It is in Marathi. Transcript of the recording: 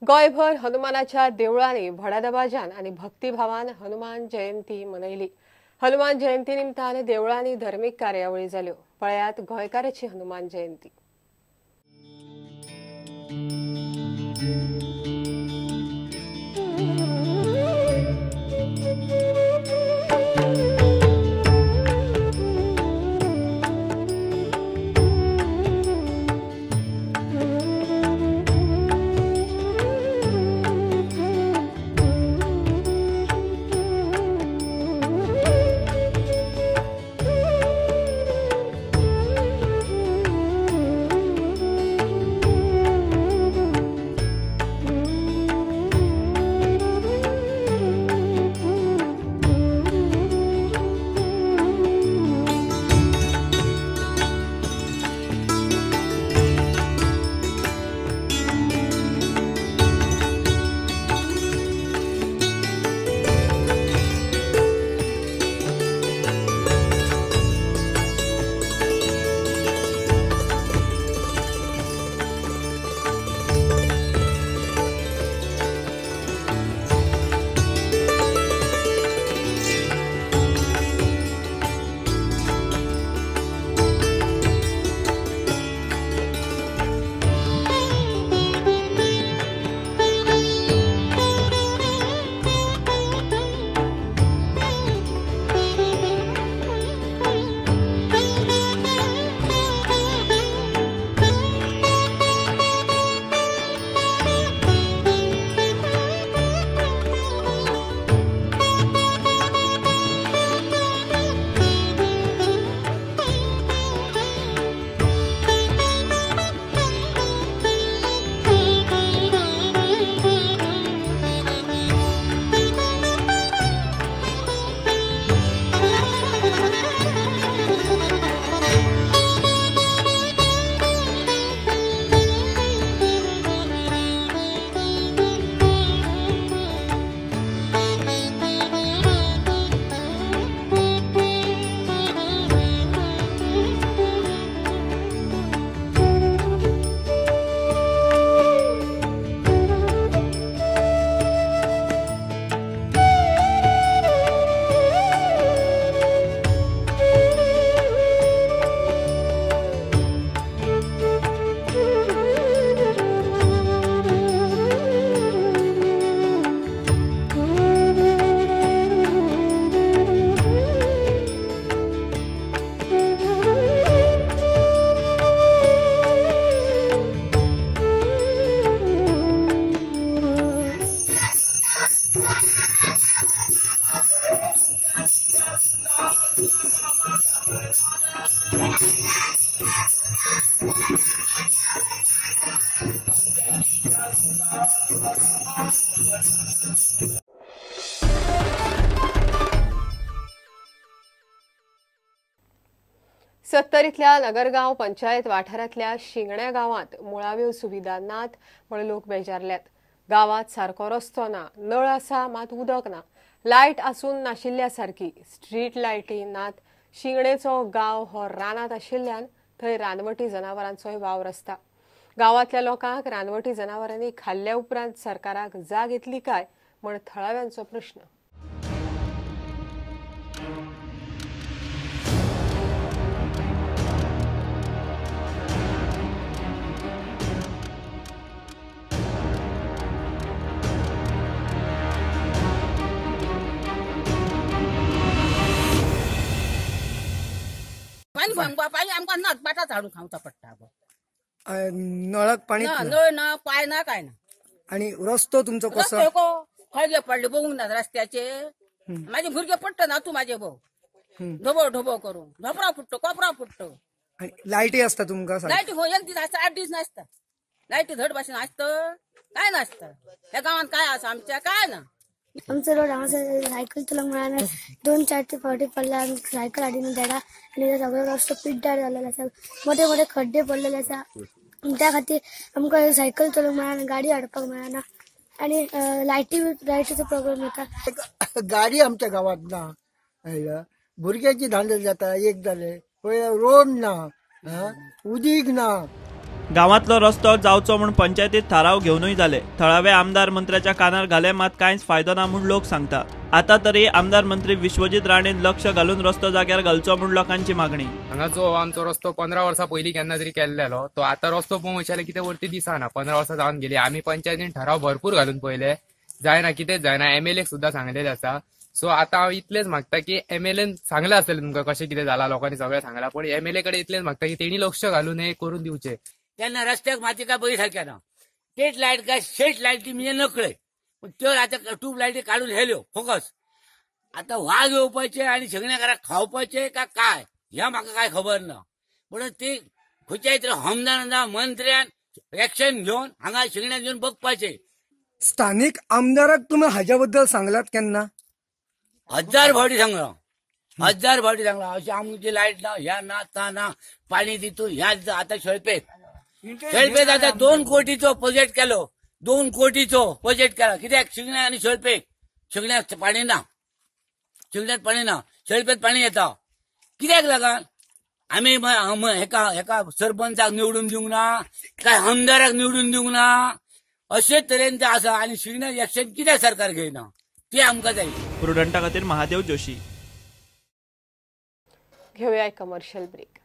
गोयभर हनुमानाच्या देवळांनी व्हडा दबाज्यान आणि भक्तिभावान हनुमान जयंती मनयली। हनुमान जयंती निमतान देवळांनी धार्मिक कार्यावळी जाल्यो। पळयात गोंयकाराची हनुमान जयंती। सत्तरीतल्या नगरगाव पंचायत वाठारातल्या शिंगण्या गावात मुळाव्यो सुविधा नात म्हण लोक बेजारल्यात। गावात सारको रस्तो ना, नळ आसा मात उदक ना, लायट आसून नाशिल्ल्या सारकी, स्ट्रीट लायटी नात। शिंगणेचो गाव हो रानात आशिल्ल्यान थंय रानवटी जनावरांचोय वावर आसता। गावातल्या लोकांक रानवटी जनावरांनी खाल्ल्या उपरांत सरकाराक जाग येतली काय म्हण थळाव्यांचो प्रश्न। पाणी आमकां नट बाटा झाडून खावचा पडटा नळाक पाणी नळ ना पाय ना काय ना। आणि रस्तो तुमचो कसो खळगे पडले बघूंक ना रस्त्याचे। माझे भुरगे पडटा ना तू माझे भाऊ ढोबो ढोबो करून झोपरा फुटतो कोपरा फुटतो। आणि लायटी असता तुमका लायटी हो एक दीस असता 8 दीस नासता। लायटी धड भाशेन असतं काय नासतं। ह्या गावात काय असं आमच्या काय ना। आमचं रोड सायकल चलोवंक मेळना 2-4 ते फावटी पडला सायकल हाडीन देडा आणि सगळो रस्तो पिड्ड्यार जाल्लो आसा मोठे मोठे खड्डे पडलेले आसा त्या खातीर आमकां सायकल चलोवंक मेळना गाडी हाडपाक मेळना आणि लायटीचो प्रॉब्लेम येता। गाडी आमच्या गावात ना भुरग्याची धांदल जाता एक जाले रोड ना उदीक ना गावातलो रस्तो जावचो म्हूण पंचायतीत थाराव घेवनूय जाले. थळावे आमदार मंत्र्याच्या कानार घाले, मात कांयच फायदो ना म्हूण लोक सांगता. आता तरी आमदार मंत्री विश्वजीत राणेन लक्ष घालून रस्तो जाग्यार घालचो म्हूण लोकांची मागणी. हांगा जो आमचो रस्तो 15 वर्सां पयलीं केन्ना तरी केल्लेलो, तो आता रस्तो पळोवंक वयशाले कितें वरती दिसना. 15 वर्सां जावन गेली. आमी पंचायतीन ठराव भरपूर घालून पळयले, जायना, कितेंच जायना. MLA सुद्दां सांगलेले आसा. सो आता हांव इतलेंच मागता की MLAन सांगलें आसलें तुमकां कशें कितें जालां, लोकांनी सगळें सांगलां, पण MLA कडेन इतलेंच मागता की तेणी लक्ष घालून हे करून दिवचे. त्यांना रस्त्याक माती काय बरी सारख्या ना. स्ट्रीट लाईट काय स्ट्रीट लाईटी म्हणजे नकळे, पण त्यो आता ट्यूब लाईटी काढून हेल्यो फोकस. आता वाघ येवपाचे आणि शिगण्याकाराक खावपाचे का काय ह्या म्हाका काय खबर ना. पण ते खंयच्याय तरी आमदारान मंत्र्यान एक्शन घेवन हांगा शिगण्याक घेवन बघपाचे. स्थानिक आमदाराक तुम्ही हाज्या बद्दल सांगलात केन्ना? 1000 फावटी सांगला, 1000 फावटी सांगला. अशी आमची लाईट ना, ह्या ना, ता ना, पाणी दितू ह्या. आता शेळपेक आता 2 कोटीचो प्रोजेक्ट केलो, 2 कोटीचो प्रोजेक्ट केला. कित्याक शिगण्या आणि शिगण्याक पाणी ना, शिगण्यात पाणी ना, शेळपेत पाणी येता. कित्याक लागून आम्ही हेका सरपंचाक निवडून दिवंक ना, काय आमदाराक निवडून दिवंक ना, अशेच तरेन ते आसा. आणि शिगण्यात एक्शन कित्याक सरकार घेयना ते आमकां जाय. प्रुडंटा खातीर महादेव जोशी. घेऊया एक कमर्शियल ब्रेक.